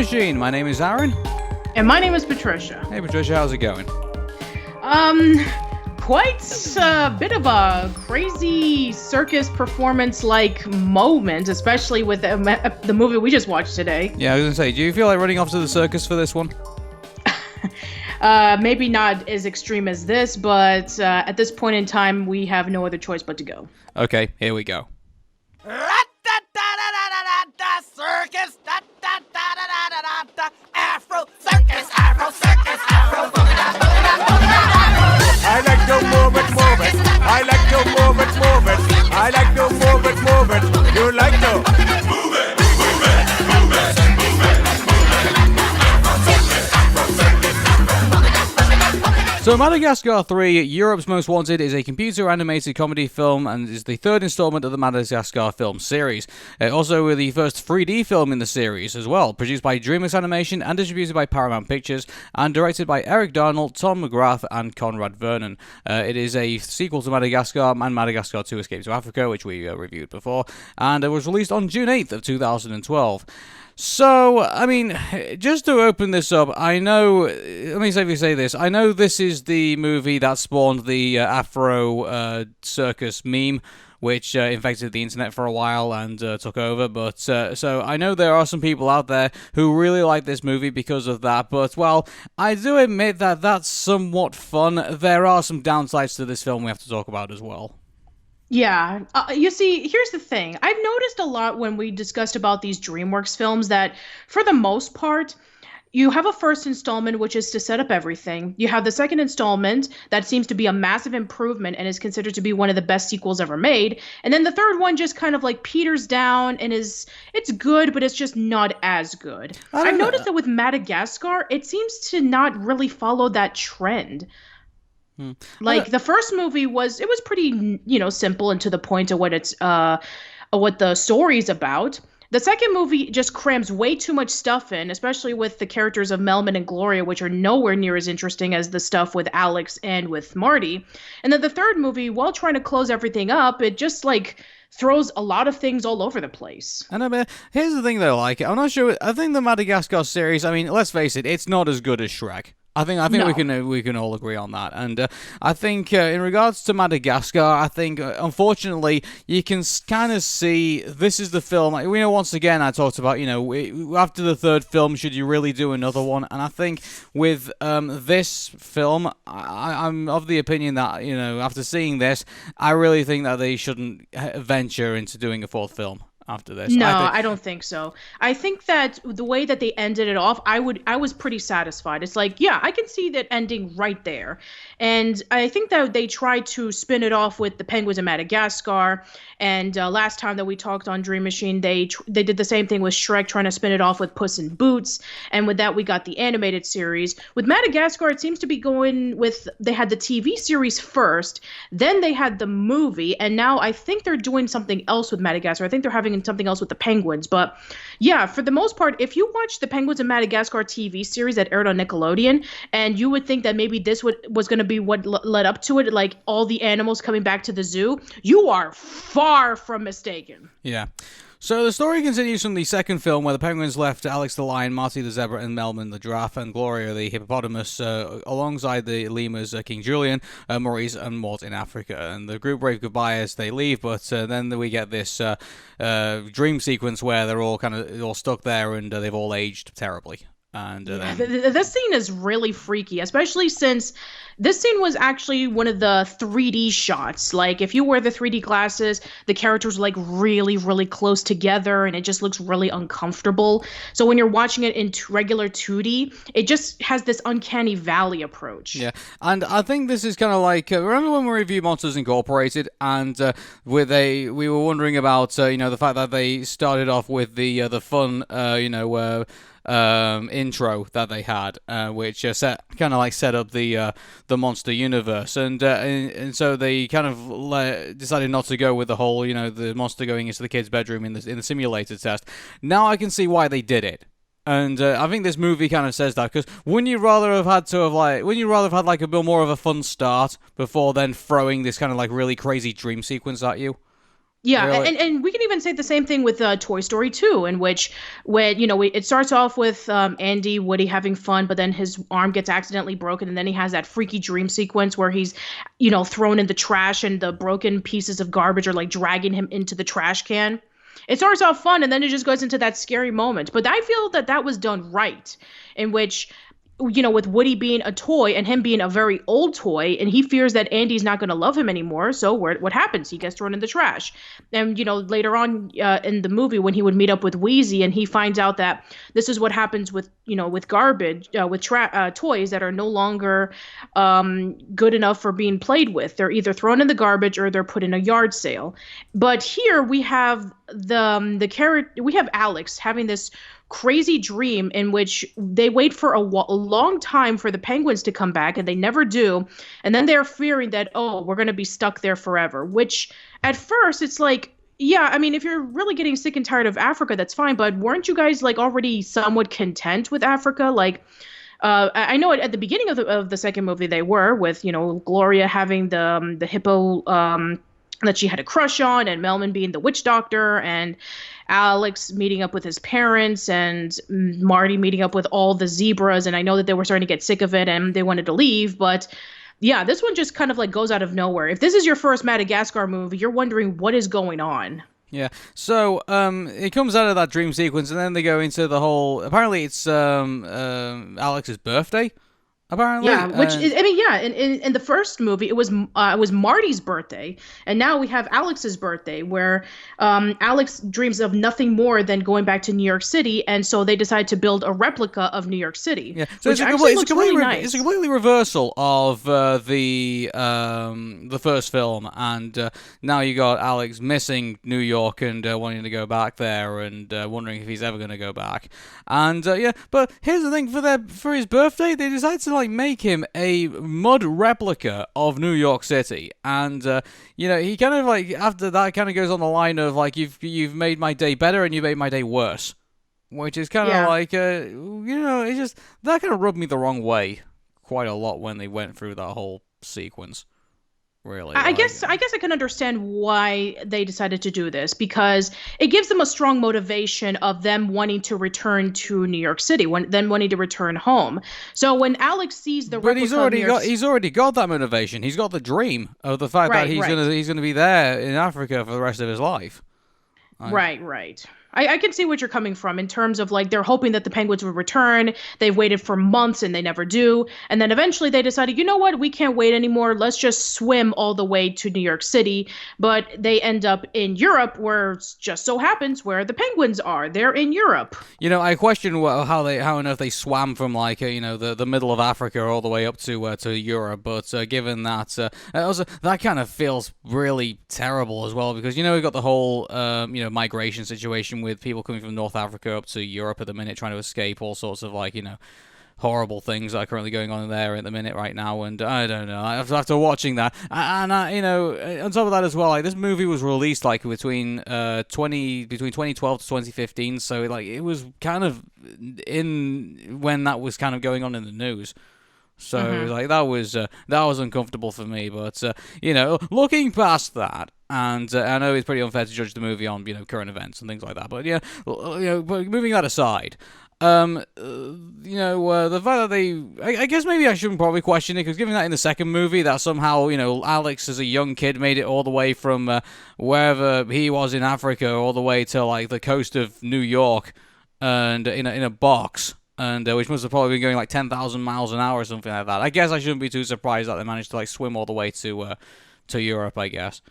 DreamMachine. My name is Arun. And my name is Patricia. Hey Patricia, how's it going? Quite a bit of a crazy circus performance-like moment, especially with the movie we just watched today. Yeah, I was going to say, do you feel like running off to the circus for this one? Maybe not as extreme as this, but at this point in time, we have no other choice but to go. Okay, here we go. Circus, Afro, circus, Afro, circus, Afro, I like to move it, move it. I like to move it, move it. I like to move it, move it. You like to move it, move it, move it, move it, So Madagascar 3, Europe's Most Wanted, is a computer-animated comedy film and is the third installment of the Madagascar film series. Also the first 3D film in the series as well, produced by DreamWorks Animation and distributed by Paramount Pictures, and directed by Eric Darnell, Tom McGrath, and Conrad Vernon. It is a sequel to Madagascar and Madagascar 2 Escape to Africa, which we reviewed before, and it was released on June 8th of 2012. So, I mean, just to open this up, I know, let me say this, I know this is the movie that spawned the Afro circus meme, which infected the internet for a while and took over, but so I know there are some people out there who really like this movie because of that, but, well, I do admit that that's somewhat fun. There are some downsides to this film we have to talk about as well. Yeah. You see, here's the thing. I've noticed a lot when we discussed about these DreamWorks films that, for the most part, you have a first installment, which is to set up everything. You have the second installment that seems to be a massive improvement and is considered to be one of the best sequels ever made. And then the third one just kind of like peters down and it's good, but it's just not as good. I've noticed that with Madagascar, it seems to not really follow that trend. Like the first movie was pretty, simple and to the point of what what the story's about. The second movie just crams way too much stuff in, especially with the characters of Melman and Gloria, which are nowhere near as interesting as the stuff with Alex and with Marty. And then the third movie, while trying to close everything up, it just throws a lot of things all over the place. And I mean, here's the thing though, I'm not sure. I think the Madagascar series, I mean, let's face it, it's not as good as Shrek. I think no. we can all agree on that, and I think in regards to Madagascar, I think unfortunately you can kind of see this is the film. Once again I talked about after the third film, should you really do another one? And I think with this film, I'm of the opinion that after seeing this, I really think that they shouldn't venture into doing a fourth film after this. No, I don't think so. I think that the way that they ended it off, I was pretty satisfied. It's like, yeah, I can see that ending right there. And I think that they tried to spin it off with the Penguins of Madagascar. And last time that we talked on Dream Machine, they did the same thing with Shrek, trying to spin it off with Puss in Boots. And with that, we got the animated series. With Madagascar, it seems to be going with, they had the TV series first, then they had the movie, and now I think they're doing something else with Madagascar. I think they're having something else with the Penguins. But yeah, for the most part, if you watch the Penguins of Madagascar TV series that aired on Nickelodeon, and you would think that maybe this was going to be what led up to it, like all the animals coming back to the zoo, you are far from mistaken. Yeah. So the story continues from the second film, where the penguins left Alex the lion, Marty the zebra, and Melman the giraffe, and Gloria the hippopotamus, alongside the lemurs, King Julian, Maurice, and Mort in Africa. And the group wave goodbye as they leave, but then we get this dream sequence where they're all stuck there, and they've all aged terribly. And this scene is really freaky, especially since this scene was actually one of the 3D shots. Like, if you wear the 3D glasses, the characters are really, really close together, and it just looks really uncomfortable. So when you're watching it in regular 2D, it just has this uncanny valley approach. Yeah, and I think this is kind of like, remember when we reviewed Monsters Incorporated, and we were wondering about the fact that they started off with the fun intro that they had, which set up the monster universe, and so they kind of decided not to go with the whole the monster going into the kid's bedroom in the simulator test. Now I can see why they did it. And I think this movie kind of says that, because wouldn't you rather have had a bit more of a fun start before then throwing this kind of really crazy dream sequence at you? Yeah, Really? and we can even say the same thing with Toy Story 2, in which when it starts off with Andy Woody having fun, but then his arm gets accidentally broken, and then he has that freaky dream sequence where he's thrown in the trash, and the broken pieces of garbage are like dragging him into the trash can. It starts off fun, and then it just goes into that scary moment. But I feel that that was done right, in which with Woody being a toy and him being a very old toy, and he fears that Andy's not going to love him anymore. So what happens? He gets thrown in the trash. And later on in the movie, when he would meet up with Wheezy, and he finds out that this is what happens with with garbage, with toys that are no longer good enough for being played with. They're either thrown in the garbage or they're put in a yard sale. But here we have the character. We have Alex having this crazy dream in which they wait for a long time for the penguins to come back, and they never do. And then they're fearing that, oh, we're going to be stuck there forever, which at first it's like, yeah, I mean, if you're really getting sick and tired of Africa, that's fine. But weren't you guys like already somewhat content with Africa? Like, I know at the beginning of the second movie they were, with Gloria having the hippo that she had a crush on, and Melman being the witch doctor, and Alex meeting up with his parents, and Marty meeting up with all the zebras. And I know that they were starting to get sick of it and they wanted to leave, but yeah, this one just kind of like goes out of nowhere. If this is your first Madagascar movie, you're wondering what is going on. Yeah. So it comes out of that dream sequence, and then they go into the whole. Apparently, it's Alex's birthday. Apparently, Yeah, which is, I mean, yeah, in the first movie, it was Marty's birthday, and now we have Alex's birthday, where Alex dreams of nothing more than going back to New York City, and so they decide to build a replica of New York City. Yeah, so which actually looks really nice. It's a completely reversal of the first film, and now you got Alex missing New York and wanting to go back there, and wondering if he's ever going to go back. And yeah, but here's the thing: for his birthday, they decided to make him a mud replica of New York City, and he kind of after that kind of goes on the line of like you've made my day better and you made my day worse, which is kind of it's just that kind of rubbed me the wrong way quite a lot when they went through that whole sequence. Really, I guess I can understand why they decided to do this, because it gives them a strong motivation of them wanting to return to New York City, then wanting to return home. So when Alex sees the replica, he's already got that motivation. He's got the dream of the fact that he's gonna be there in Africa for the rest of his life. Right. I can see what you're coming from in terms of like they're hoping that the penguins would return. They've waited for months and they never do. And then eventually they decided, you know what, we can't wait anymore. Let's just swim all the way to New York City. But they end up in Europe, where it just so happens where the penguins are. They're in Europe. I question how on earth they swam from the middle of Africa all the way up to Europe. But given that, also that kind of feels really terrible as well, because we've got the whole migration situation with people coming from North Africa up to Europe at the minute, trying to escape all sorts of horrible things that are currently going on there at the minute right now. And I don't know, after watching that, and on top of that as well, this movie was released between 2012 to 2015, so it was kind of in when that was kind of going on in the news. So that was uncomfortable for me. But looking past that, and I know it's pretty unfair to judge the movie on current events and things like that. But but moving that aside, the fact that I guess maybe I shouldn't probably question it, because given that in the second movie that somehow Alex as a young kid made it all the way from wherever he was in Africa all the way to the coast of New York, and in a box. And which must have probably been going 10,000 miles an hour or something like that. I guess I shouldn't be too surprised that they managed to swim all the way to Europe, I guess.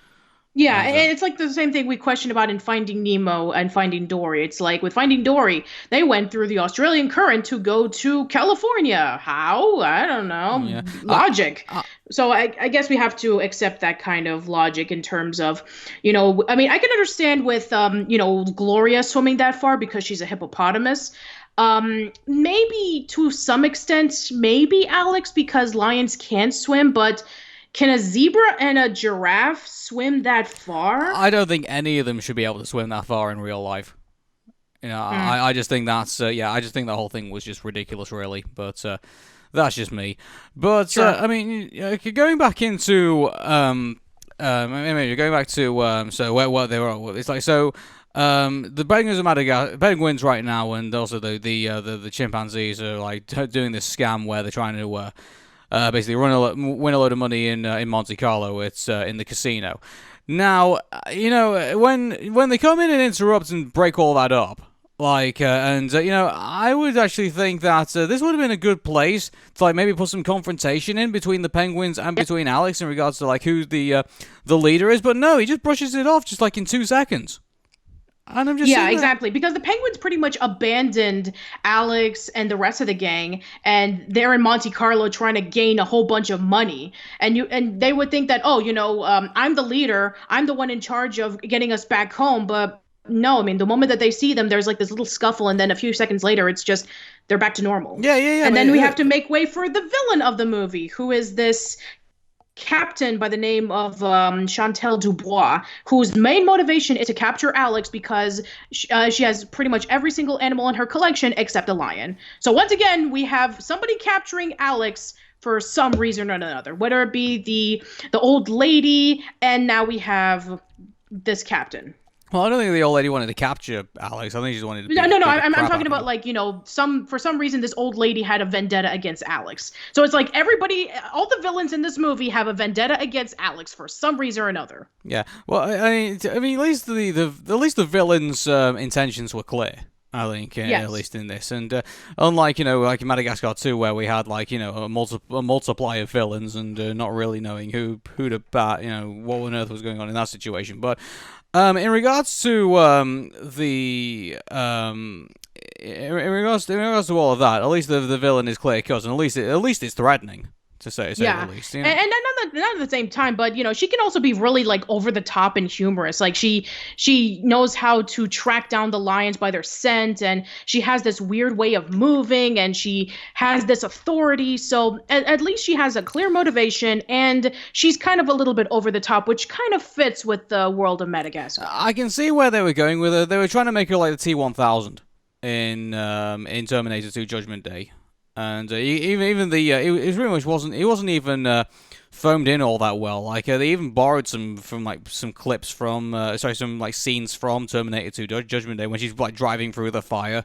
Yeah, and it's the same thing we questioned about in Finding Nemo and Finding Dory. It's like with Finding Dory, they went through the Australian current to go to California. How? I don't know. Yeah. Logic. So I guess we have to accept that kind of logic in terms of, I mean, I can understand with, Gloria swimming that far because she's a hippopotamus. Maybe to some extent, maybe Alex, because lions can't swim, but can a zebra and a giraffe swim that far? I don't think any of them should be able to swim that far in real life. I just think that's, I just think the whole thing was just ridiculous, really, but that's just me. But, Sure. I mean, going back into anyway, going back to so what they were. It's like so. The penguins right now, and also the chimpanzees are like doing this scam where they're trying to basically win a load of money in Monte Carlo. It's in the casino. Now, when they come in and interrupt and break all that up, I would actually think that this would have been a good place to like maybe put some confrontation in between the penguins and between Alex in regards to like who the leader is. But no, he just brushes it off just like in 2 seconds. And I'm just exactly, because the penguins pretty much abandoned Alex and the rest of the gang, and they're in Monte Carlo trying to gain a whole bunch of money. And they would think that, I'm the leader, I'm the one in charge of getting us back home. But no, I mean, the moment that they see them, there's like this little scuffle, and then a few seconds later, it's just they're back to normal. Yeah. And then we have to make way for the villain of the movie, who is this captain by the name of Chantal Dubois, whose main motivation is to capture Alex because she has pretty much every single animal in her collection except a lion. So once again, we have somebody capturing Alex for some reason or another, whether it be the old lady, and now we have this captain. Well, I don't think the old lady wanted to capture Alex. I think she just wanted to. No. I'm talking about like, for some reason this old lady had a vendetta against Alex. So it's like everybody, all the villains in this movie have a vendetta against Alex for some reason or another. Yeah. Well, I mean, at least the villains' intentions were clear. I think, yes. At least in this, and unlike like in Madagascar 2, where we had like a multiply of villains and not really knowing who to bat, what on earth was going on in that situation, but. In regards to in regards to all of that, at least the villain is clear cut, and at least it's threatening to say the least. And not at the same time, but she can also be really like over the top and humorous. Like she knows how to track down the lions by their scent, and she has this weird way of moving, and she has this authority. So at least she has a clear motivation, and she's kind of a little bit over the top, which kind of fits with the world of Madagascar. I can see where they were going with her. They were trying to make her like the T-1000 in Terminator 2 Judgment Day. And even it pretty much wasn't even foamed in all that well. Like they even borrowed some clips from some like scenes from Terminator 2 Judgment Day when she's like driving through the fire.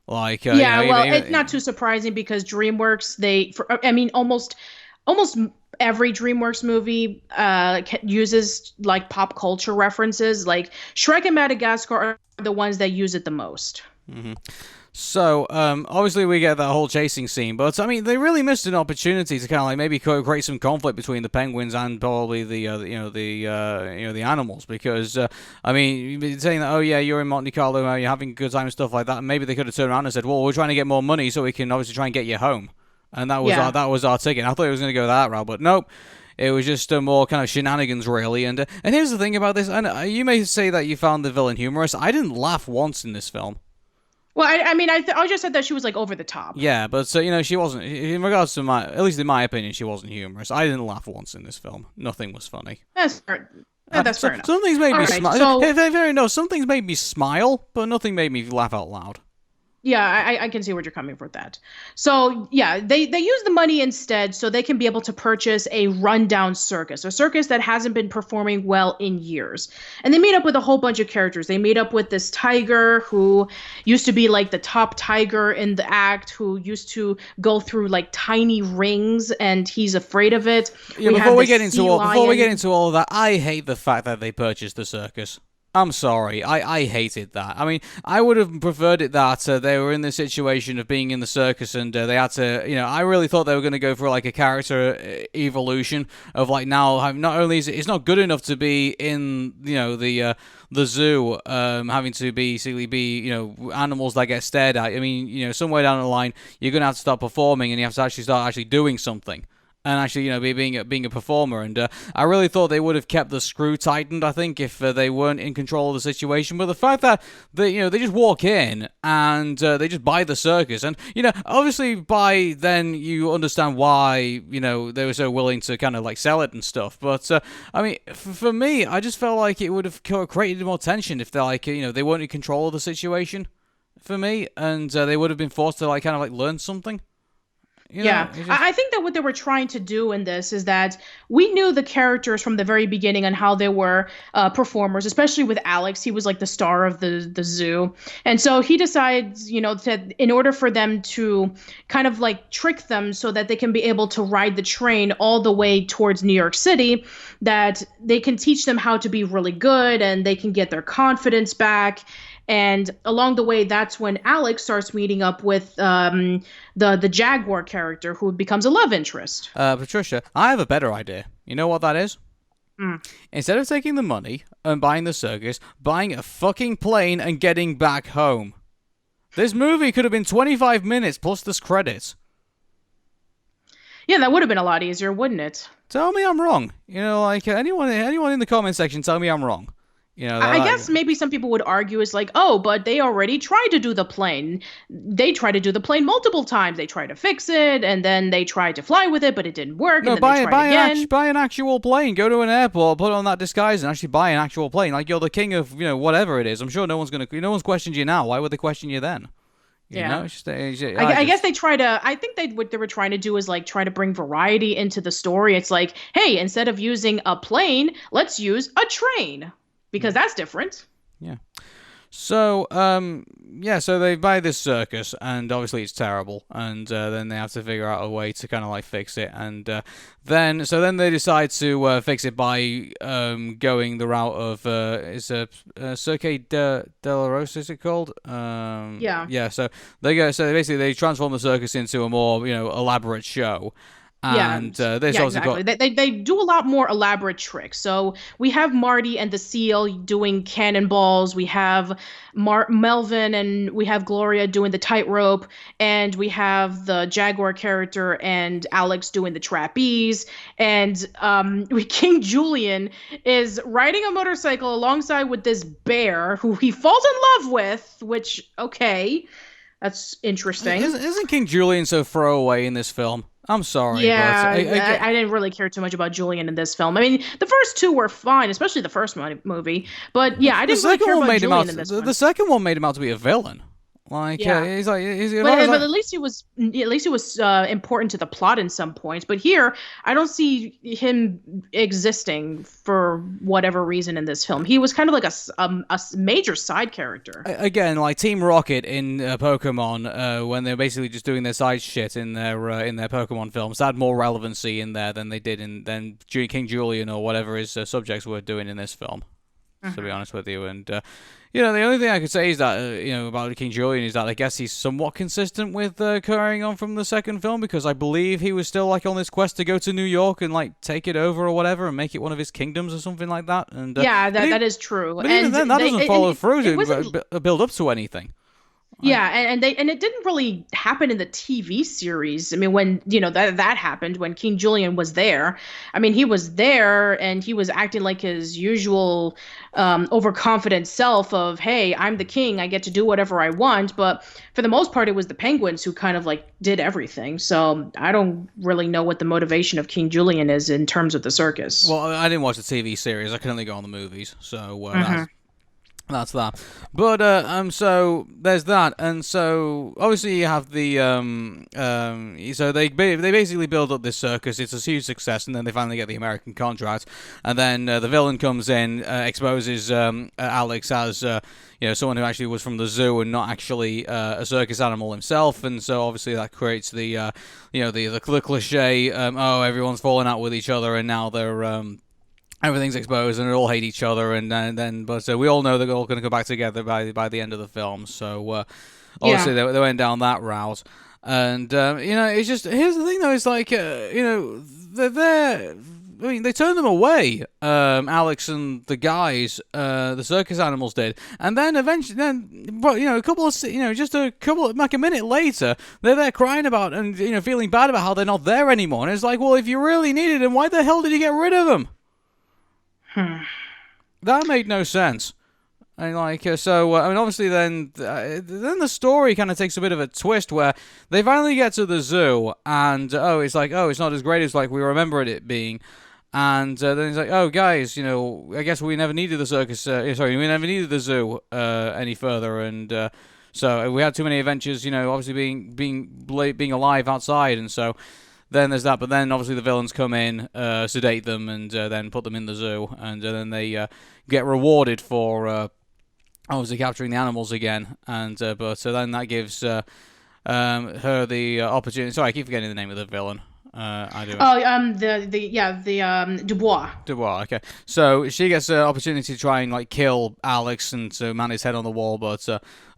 Like it's not too surprising because DreamWorks almost every DreamWorks movie uses like pop culture references. Like Shrek and Madagascar are the ones that use it the most. Mm-hmm. So, obviously we get that whole chasing scene, but I mean, they really missed an opportunity to kind of like maybe create some conflict between the penguins and probably the animals, because I mean, saying that, oh yeah, you're in Monte Carlo, you're having a good time and stuff like that, and maybe they could have turned around and said, well, we're trying to get more money so we can obviously try and get you home, and that was our ticket. I thought it was going to go that route, but nope. It was just more kind of shenanigans, really. And here's the thing about this, and you may say that you found the villain humorous. I didn't laugh once in this film. Well, I just said that she was like over the top. Yeah, but she wasn't. In regards to at least in my opinion, she wasn't humorous. I didn't laugh once in this film. Nothing was funny. That's fair. That's fair enough. Some things made me smile. So, some things made me smile, but nothing made me laugh out loud. Yeah, I can see where you're coming from with that. So, yeah, they use the money instead so they can be able to purchase a rundown circus, a circus that hasn't been performing well in years. And they meet up with a whole bunch of characters. They meet up with this tiger who used to be like the top tiger in the act, who used to go through like tiny rings, and he's afraid of it. Yeah, before we get into all of that, I hate the fact that they purchased the circus. I'm sorry, I hated that. I mean, I would have preferred it that they were in the situation of being in the circus and they had to, I really thought they were going to go for like a character evolution of like now, not only is it's not good enough to be in, the zoo, having to basically be, animals that get stared at. I mean, somewhere down the line, you're going to have to start performing and you have to start doing something. And actually, being a performer, and I really thought they would have kept the screw tightened. I think if they weren't in control of the situation, but the fact that they just walk in and they just buy the circus, and obviously by then you understand why they were so willing to kind of like sell it and stuff. But I mean, for me, I just felt like it would have created more tension if they they weren't in control of the situation for me, and they would have been forced to kind of learn something. I think that what they were trying to do in this is that we knew the characters from the very beginning and how they were performers, especially with Alex. He was like the star of the zoo. And so he decides, that in order for them to kind of like trick them so that they can be able to ride the train all the way towards New York City, that they can teach them how to be really good and they can get their confidence back. And along the way, that's when Alex starts meeting up with the Jaguar character, who becomes a love interest. Patricia, I have a better idea. You know what that is? Instead of taking the money and buying the circus, buying a fucking plane and getting back home. This movie could have been 25 minutes plus this credits. Yeah, that would have been a lot easier, wouldn't it? Tell me I'm wrong. Anyone in the comment section, tell me I'm wrong. I guess maybe some people would argue is like, oh, but they already tried to do the plane. They tried to do the plane multiple times. They tried to fix it, and then they tried to fly with it, but it didn't work. No, and then they tried again. Buy an actual plane. Go to an airport, put on that disguise, and actually buy an actual plane. Like you're the king of whatever it is. I'm sure no one's questioned you now. Why would they question you then? I guess they try to. I think what they were trying to do is like try to bring variety into the story. It's like, hey, instead of using a plane, let's use a train. Because that's different. Yeah. So, so they buy this circus, and obviously it's terrible, and then they have to figure out a way to kind of like fix it, and then they decide to fix it by going the route of Cirque de la Rosa, is it called? Yeah. Yeah. So basically they transform the circus into a more elaborate show. And exactly. They do a lot more elaborate tricks. So we have Marty and the seal doing cannonballs. We have Melvin and we have Gloria doing the tightrope, and we have the Jaguar character and Alex doing the trapeze. And King Julian is riding a motorcycle alongside with this bear who he falls in love with. Which that's interesting. Isn't King Julian so throwaway in this film? I'm sorry. Yeah, but I didn't really care too much about Julian in this film. I mean, the first two were fine, especially the first movie. But yeah, I didn't really care about Julian in this one. The second one made him out to be a villain. But at least he was important to the plot in some points. But here, I don't see him existing for whatever reason in this film. He was kind of like a major side character. Again, like Team Rocket in Pokemon, when they're basically just doing their side shit in their Pokemon films, that had more relevancy in there than they did than King Julian or whatever his subjects were doing in this film. To be honest with you, and the only thing I could say is that about King Julian is that I guess he's somewhat consistent with carrying on from the second film, because I believe he was still like on this quest to go to New York and like take it over or whatever and make it one of his kingdoms or something like that. And that is true. But even then, that doesn't follow through to build up to anything. Yeah, and it didn't really happen in the TV series. I mean, when that happened, when King Julian was there, I mean, he was there and he was acting like his usual overconfident self of, hey, I'm the king, I get to do whatever I want. But for the most part, it was the Penguins who kind of like did everything. So I don't really know what the motivation of King Julian is in terms of the circus. Well, I didn't watch the TV series. I can only go on the movies. So that's that. But so there's that, and so obviously you have the so they basically build up this circus. It's a huge success, and then they finally get the American contract, and then the villain comes in, exposes Alex as someone who actually was from the zoo and not actually a circus animal himself, and so obviously that creates the the cliche everyone's falling out with each other, and now they're everything's exposed and they all hate each other, but we all know they're all going to go back together by the end of the film. So obviously they went down that route, and it's just, here's the thing though, it's like they're there. I mean, they turned them away, Alex and the guys, the circus animals did, and then eventually, like a minute later, they're there crying about and feeling bad about how they're not there anymore, and it's like, well, if you really needed them, why the hell did you get rid of them? That made no sense. And obviously then the story kind of takes a bit of a twist where they finally get to the zoo, and it's not as great as like we remembered it being, and then it's like, oh guys, I guess we never needed the circus. We never needed the zoo any further, and So we had too many adventures, obviously being alive outside, and so then there's that. But then obviously the villains come in, sedate them, and then put them in the zoo, and then they get rewarded for obviously capturing the animals again. And but so then that gives her the opportunity. Sorry, I keep forgetting the name of the villain. I do. The Dubois. Dubois. Okay, so she gets an opportunity to try and kill Alex and to man his head on the wall, but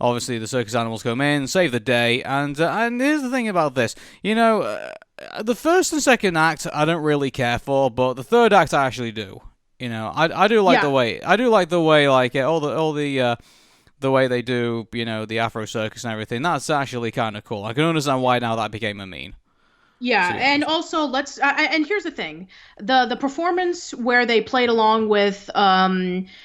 obviously the circus animals come in, save the day, and here's the thing about this. The first and second act I don't really care for, but the third act I actually do. I do like the way the way they do the Afro circus and everything. That's actually kind of cool. I can understand why now that became a meme. Yeah, and also let's and here's the thing. The performance where they played along with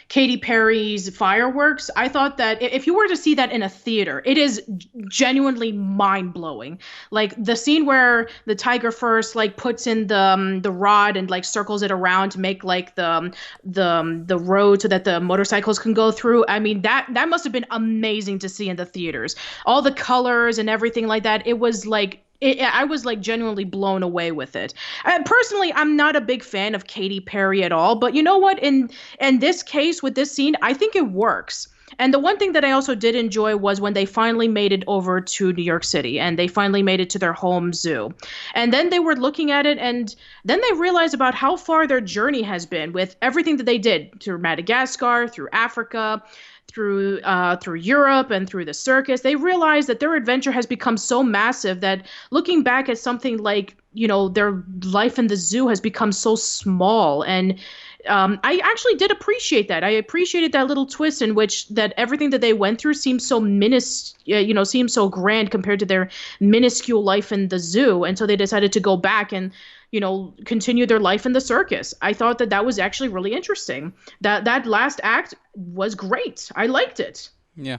Katy Perry's Fireworks, I thought that if you were to see that in a theater, it is genuinely mind-blowing. Like the scene where the tiger first puts in the rod and circles it around to make the road so that the motorcycles can go through. I mean, that must have been amazing to see in the theaters. All the colors and everything like that. It was I was genuinely blown away with it. Personally, I'm not a big fan of Katy Perry at all, but you know what? In this case with this scene, I think it works. And the one thing that I also did enjoy was when they finally made it over to New York City and they finally made it to their home zoo. And then they were looking at it and then they realized about how far their journey has been with everything that they did through Madagascar, through Africa, through Europe and through the circus. They realized that their adventure has become so massive that looking back at something their life in the zoo has become so small. And I actually did appreciate that. I appreciated that little twist in which that everything that they went through seems so seems so grand compared to their minuscule life in the zoo. And so they decided to go back and continue their life in the circus. I thought that was actually really interesting. That last act was great. I liked it. Yeah.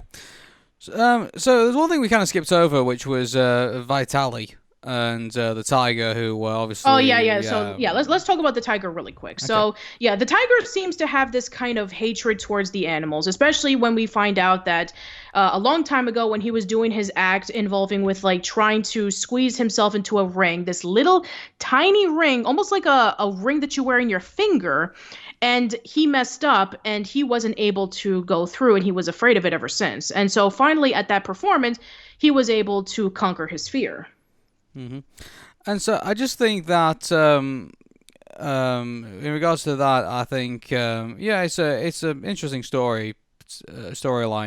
So there's one thing we kind of skipped over, which was Vitaly and the tiger, who obviously. Oh yeah. So let's talk about the tiger really quick. Okay. So yeah, the tiger seems to have this kind of hatred towards the animals, especially when we find out that a long time ago when he was doing his act involving with trying to squeeze himself into a ring, this little tiny ring, almost like a ring that you wear in your finger. And he messed up and he wasn't able to go through and he was afraid of it ever since. And so finally at that performance, he was able to conquer his fear. Mm-hmm. And so I just think that in regards to that, I think it's an interesting storyline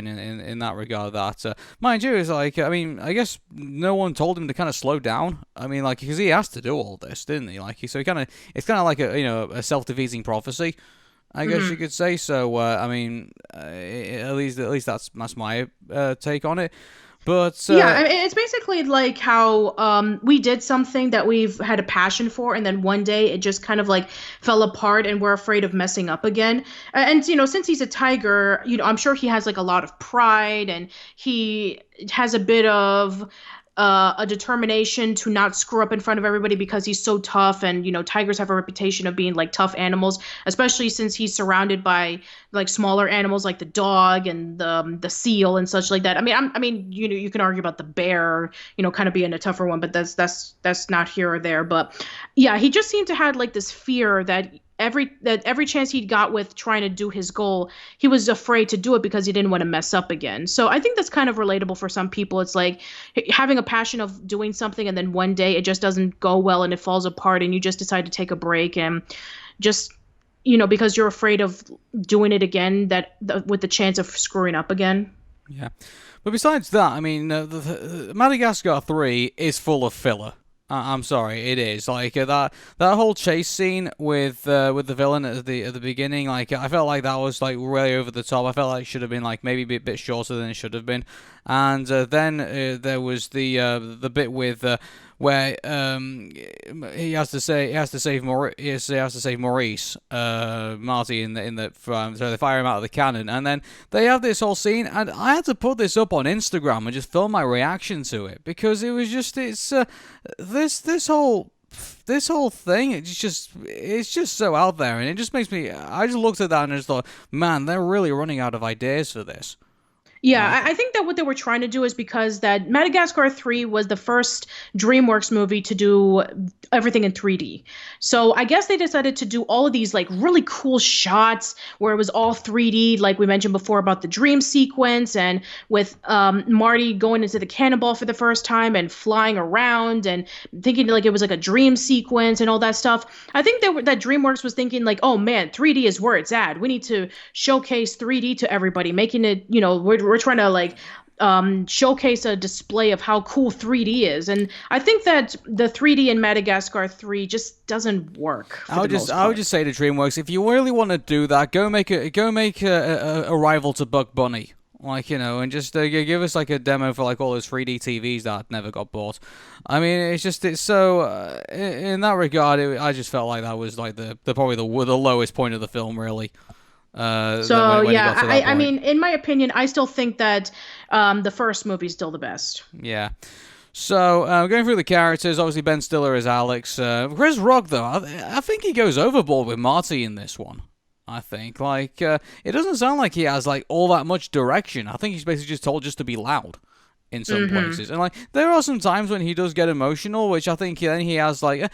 in that regard. That mind you, is I guess no one told him to kind of slow down. I mean, because he has to do all this, didn't he? So it's kind of like a self-defeating prophecy, I guess you could say. So at least that's my take on it. But it's basically like how we did something that we've had a passion for, and then one day it just kind of fell apart, and we're afraid of messing up again. And since he's a tiger, I'm sure he has a lot of pride, and he has a bit of a determination to not screw up in front of everybody because he's so tough. And tigers have a reputation of being tough animals, especially since he's surrounded by smaller animals like the dog and the seal and such like that. I mean you can argue about the bear kind of being a tougher one, but that's not here or there. But yeah, he just seemed to have this fear that every chance he got with trying to do his goal, he was afraid to do it because he didn't want to mess up again. So I think that's kind of relatable for some people. It's like having a passion of doing something and then one day it just doesn't go well and it falls apart and you just decide to take a break and just because you're afraid of doing it again with the chance of screwing up again. Yeah. But besides that, the Madagascar 3 is full of filler. I'm sorry, it is that whole chase scene with the villain at the beginning. I felt like that was way over the top. I felt like it should have been maybe a bit shorter than it should have been. And then there was the bit with where he has to save Maurice, Marty so they fire him out of the cannon, and then they have this whole scene, and I had to put this up on Instagram and just film my reaction to it because it was just this whole thing, it's just so out there, and it just makes me. I just looked at that and just thought, man, they're really running out of ideas for this. Yeah, I think that what they were trying to do is because that Madagascar 3 was the first DreamWorks movie to do everything in 3D. So I guess they decided to do all of these like really cool shots where it was all 3D, like we mentioned before about the dream sequence and with Marty going into the cannonball for the first time and flying around and thinking like it was like a dream sequence and all that stuff. I think that DreamWorks was thinking like, oh man, 3D is where it's at. We need to showcase 3D to everybody, making it, we're trying to like showcase a display of how cool 3D is, and I think that the 3D in Madagascar 3 just doesn't work. I would just say to DreamWorks, if you really want to do that, go make a rival to Buck Bunny, like and just give us like a demo for like all those 3D TVs that never got bought. I mean, it's so in that regard, I just felt like that was like probably the lowest point of the film, really. I mean, in my opinion, I still think that the first movie is still the best. Yeah. So going through the characters, obviously Ben Stiller is Alex. Chris Rock, though, I think he goes overboard with Marty in this one. I think it doesn't sound like he has like all that much direction. I think he's basically just told just to be loud in some places, and like there are some times when he does get emotional, which I think then he has like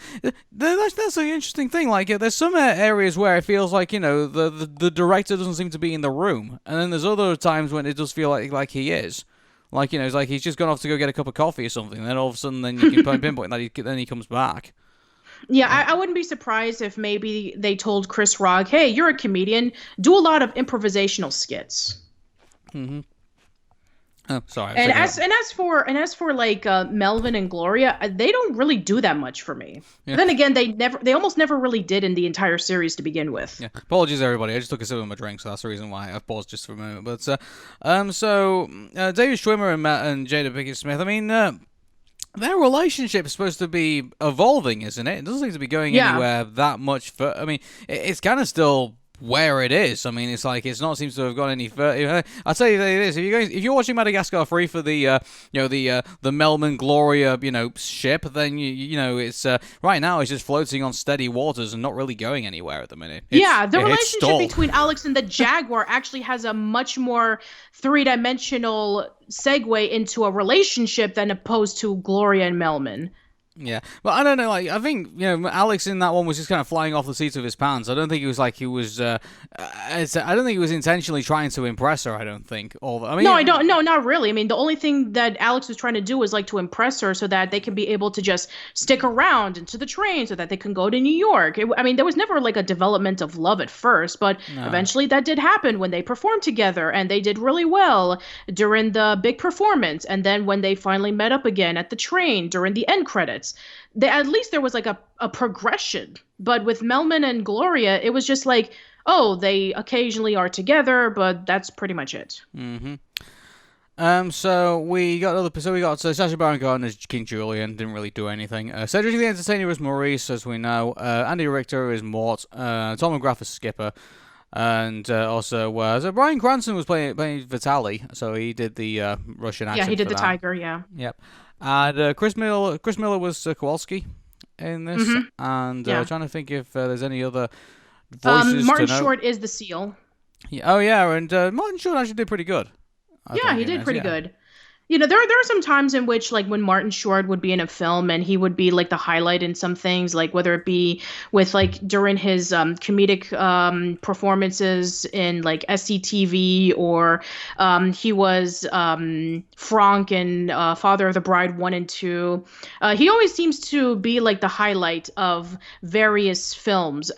that's an interesting thing. Like there's some areas where it feels like the director doesn't seem to be in the room, and then there's other times when it does feel like he is. Like it's like he's just gone off to go get a cup of coffee or something, and then all of a sudden then you can pinpoint that then he comes back. Yeah, I wouldn't be surprised if maybe they told Chris Rock, "Hey, you're a comedian. Do a lot of improvisational skits." Mm-hmm. Oh, sorry. And as for like Melvin and Gloria, they don't really do that much for me. Yeah. Then again, they almost never really did in the entire series to begin with. Yeah. Apologies, everybody. I just took a sip of my drink, so that's the reason why I paused just for a moment. But David Schwimmer and Jada Pinkett Smith. I mean, their relationship is supposed to be evolving, isn't it? It doesn't seem to be going anywhere that much. I mean, it's kind of still where it is. I mean, it's like it's not seems to have gone any further. I'll tell you this: if you're watching Madagascar 3 for the Melman Gloria ship, then it's right now it's just floating on steady waters and not really going anywhere at the minute. The relationship between Alex and the Jaguar actually has a much more three-dimensional segue into a relationship than opposed to Gloria and Melman. Yeah, but I don't know. Like, I think Alex in that one was just kind of flying off the seat of his pants. I don't think he was I don't think he was intentionally trying to impress her. I don't think. No, not really. I mean, the only thing that Alex was trying to do was like to impress her so that they can be able to just stick around into the train so that they can go to New York. There was never like a development of love at first, but eventually that did happen when they performed together and they did really well during the big performance. And then when they finally met up again at the train during the end credits. At least there was like a progression. But with Melman and Gloria, it was just like, oh, they occasionally are together, but that's pretty much it. Mm-hmm. So we got Sacha Baron Cohen as King Julian, didn't really do anything. Cedric the Entertainer is Maurice, as we know. Andy Richter is Mort. Tom McGrath is Skipper. And also, Bryan Cranston was playing Vitaly, so he did the Russian accent. Yeah, he did the that. tiger, yeah. Yep. And Chris Miller was Kowalski in this, and trying to think if there's any other voices. Martin Short is the Seal. Yeah, and Martin Short actually did pretty good. He did pretty good. There are some times in which, like, when Martin Short would be in a film and he would be, like, the highlight in some things, like, whether it be with, like, during his comedic performances in, like, SCTV or he was Frank in Father of the Bride 1 and 2. He always seems to be, like, the highlight of various films.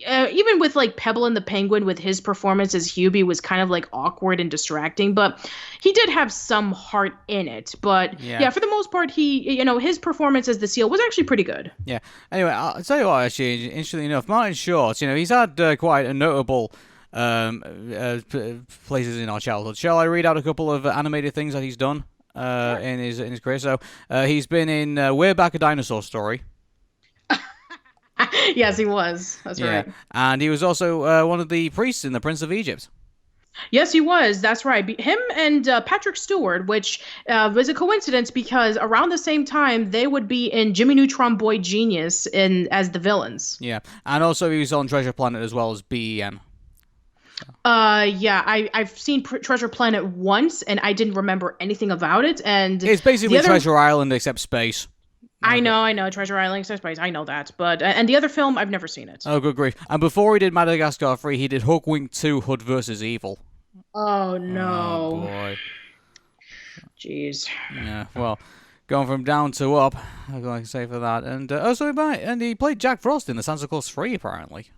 Even with, like, Pebble and the Penguin with his performance as Hubie was kind of, like, awkward and distracting, but he did have some heart in it, but for the most part, he, his performance as the Seal was actually pretty good. Yeah. Anyway, I'll tell you what. Actually, interestingly enough, Martin Short, he's had quite a notable places in our childhood. Shall I read out a couple of animated things that he's done in his career? So he's been in We're Back, a Dinosaur Story. Yes, he was. That's right. And he was also one of the priests in The Prince of Egypt. Yes, he was. That's right. Him and Patrick Stewart, which was a coincidence because around the same time, they would be in Jimmy Neutron Boy Genius as the villains. Yeah. And also he was on Treasure Planet as well as BEN. Yeah, I've seen Treasure Planet once, and I didn't remember anything about it. And It's basically Treasure Island except space. I know, Treasure Island, except space. I know that, but and the other film, I've never seen it. Oh, good grief! And before he did Madagascar 3, he did Hawkwing 2: Hood vs. Evil. Oh no! Oh boy! Jeez. Yeah, well, going from down to up, I can say for that. And and he played Jack Frost in the Santa Claus 3 apparently.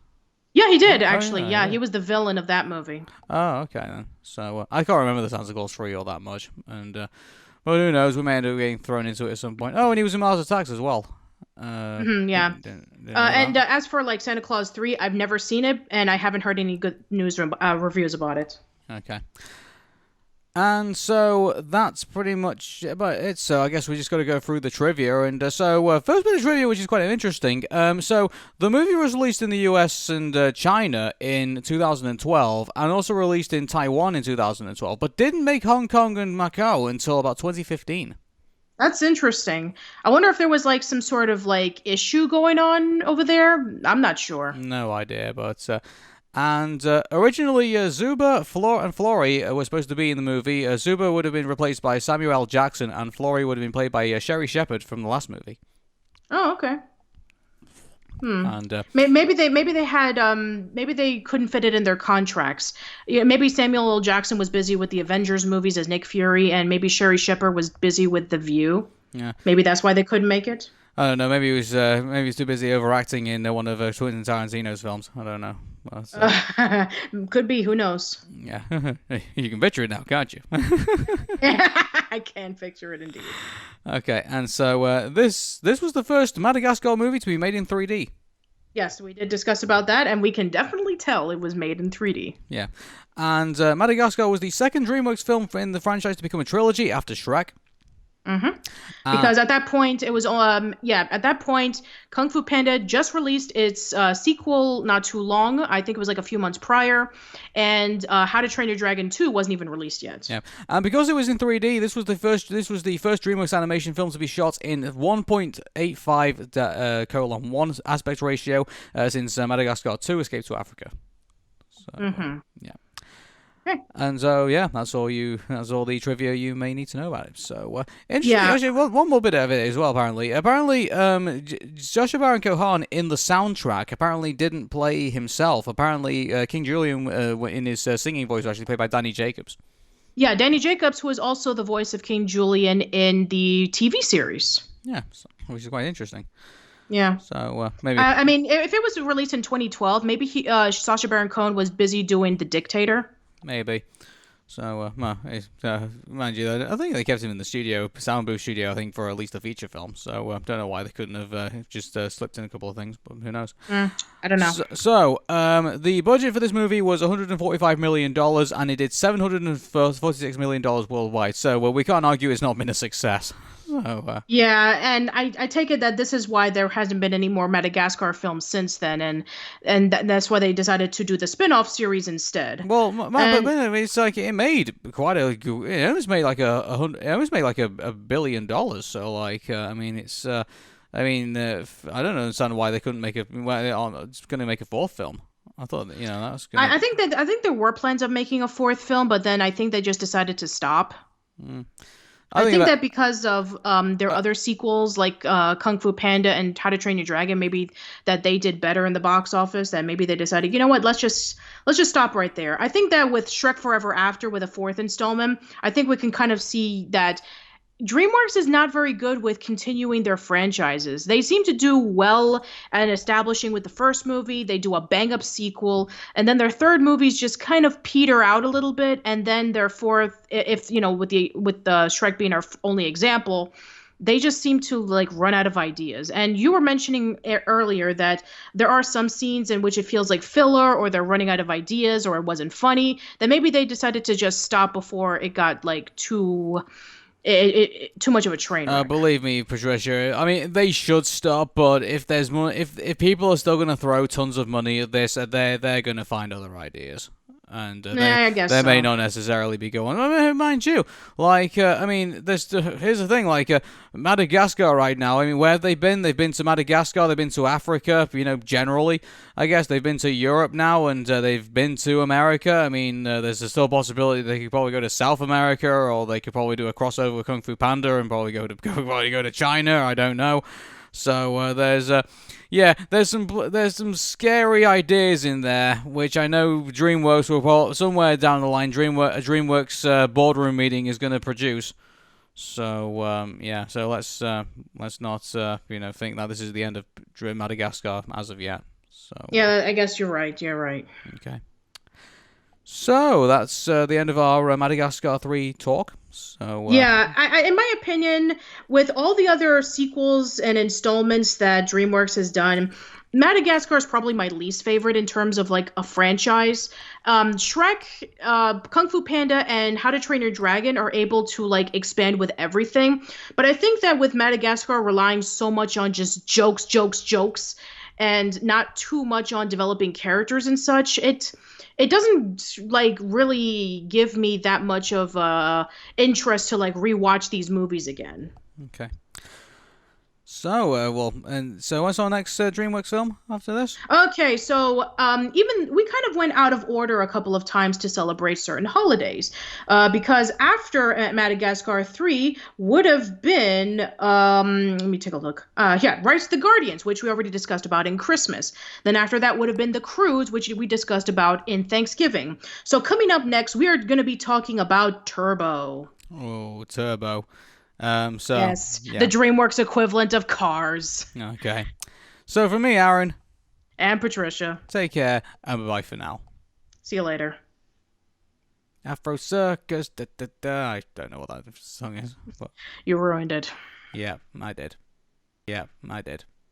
Yeah, he did actually. Yeah. He was the villain of that movie. Oh, okay then. So I can't remember the Santa Claus 3 all that much, and well, who knows? We may end up getting thrown into it at some point. Oh, and he was in Mars Attacks as well. Yeah. And as for like Santa Claus 3, I've never seen it, and I haven't heard any good news reviews about it. Okay. And so that's pretty much about it. So I guess we just got to go through the trivia. And first bit of trivia, which is quite interesting. So the movie was released in the US and China in 2012, and also released in Taiwan in 2012, but didn't make Hong Kong and Macau until about 2015. That's interesting. I wonder if there was like some sort of like issue going on over there. I'm not sure. No idea, but. And originally, Zuba, and Florrie were supposed to be in the movie. Zuba would have been replaced by Samuel L. Jackson, and Florrie would have been played by Sherry Shepherd from the last movie. Oh, okay. And maybe they couldn't fit it in their contracts. Yeah, maybe Samuel L. Jackson was busy with the Avengers movies as Nick Fury, and maybe Sherry Shepherd was busy with The View. Yeah. Maybe that's why they couldn't make it. I don't know. Maybe he was too busy overacting in one of Quentin Tarantino's films. I don't know. Well, could be. Who knows? Yeah, you can picture it now, can't you? I can picture it indeed. Okay, and so this was the first Madagascar movie to be made in 3D. Yes, we did discuss about that, and we can definitely tell it was made in 3D. Yeah, and Madagascar was the second DreamWorks film in the franchise to become a trilogy after Shrek. Mm-hmm. Because at that point, it was at that point, Kung Fu Panda just released its sequel not too long. I think it was like a few months prior, and How to Train Your Dragon 2 wasn't even released yet. Yeah, and because it was in 3D, this was the first DreamWorks animation film to be shot in 1.85:1 aspect ratio since Madagascar 2: Escape to Africa. So, yeah. And so, that's all the trivia you may need to know about it. So, interesting. Yeah. Actually, one more bit of it as well, apparently. Joshua Baron Cohen in the soundtrack apparently didn't play himself. Apparently, King Julian in his singing voice was actually played by Danny Jacobs. Yeah, Danny Jacobs, who was also the voice of King Julian in the TV series. Yeah, which is quite interesting. Yeah. So, maybe... I mean, if it was released in 2012, maybe Sacha Baron Cohen was busy doing The Dictator. Maybe. So, mind you, I think they kept him in the studio, sound booth studio, I think, for at least a feature film. So, I don't know why they couldn't have just slipped in a couple of things, but who knows? I don't know. So, the budget for this movie was $145 million, and it did $746 million worldwide. So, we can't argue it's not been a success. So, yeah, and I take it that this is why there hasn't been any more Madagascar films since then, and that's why they decided to do the spin-off series instead. Well, but it's like it made quite a. It almost made like $1 billion. So like, I mean, it's. I don't understand why they couldn't make it's going to make a fourth film. I thought that was. Gonna... I think there were plans of making a fourth film, but then I think they just decided to stop. I think that because of their other sequels like Kung Fu Panda and How to Train Your Dragon, maybe that they did better in the box office, that maybe they decided, you know what, let's just stop right there. I think that with Shrek Forever After, with a fourth installment, I think we can kind of see that DreamWorks is not very good with continuing their franchises. They seem to do well at establishing with the first movie. They do a bang-up sequel, and then their third movies just kind of peter out a little bit, and then their fourth, with the Shrek being our only example, they just seem to like run out of ideas. And you were mentioning earlier that there are some scenes in which it feels like filler, or they're running out of ideas, or it wasn't funny. That maybe they decided to just stop before it got like too much of a train wreck. Believe me, Patricia, I mean, they should stop, but if there's more, if people are still going to throw tons of money at this, they're going to find other ideas. And I guess they may so. not necessarily be going. I mean, mind you, like I mean, here's the thing. Like Madagascar right now. I mean, where have they been? They've been to Madagascar. They've been to Africa. Generally, I guess they've been to Europe now, and they've been to America. I mean, there's still a possibility they could probably go to South America, or they could probably do a crossover with Kung Fu Panda and probably go to China. I don't know. So there's some scary ideas in there, which I know DreamWorks will somewhere down the line. DreamWorks boardroom meeting is going to produce. So so let's not think that this is the end of Madagascar as of yet. So Yeah, I guess you're right. You're right. okay. So that's the end of our Madagascar 3 talk. So Yeah, in my opinion, with all the other sequels and installments that DreamWorks has done, Madagascar is probably my least favorite in terms of like a franchise. Shrek, Kung Fu Panda, and How to Train Your Dragon are able to like expand with everything. But I think that with Madagascar relying so much on just jokes, and not too much on developing characters and such, it doesn't like really give me that much of interest to like rewatch these movies again. okay. So so what's our next DreamWorks film after this? Okay, so even we kind of went out of order a couple of times to celebrate certain holidays, because after Madagascar 3 would have been, let me take a look. Rise of the Guardians, which we already discussed about in Christmas. Then after that would have been The Cruise, which we discussed about in Thanksgiving. So coming up next, we are going to be talking about Turbo. Oh, Turbo. Yes, yeah. the DreamWorks equivalent of Cars. Okay. So for me, Aaron, And Patricia. take care and bye for now. See you later. Afro Circus. Da, da, da. I don't know what that song is. But You ruined it. yeah, I did. Yeah, I did.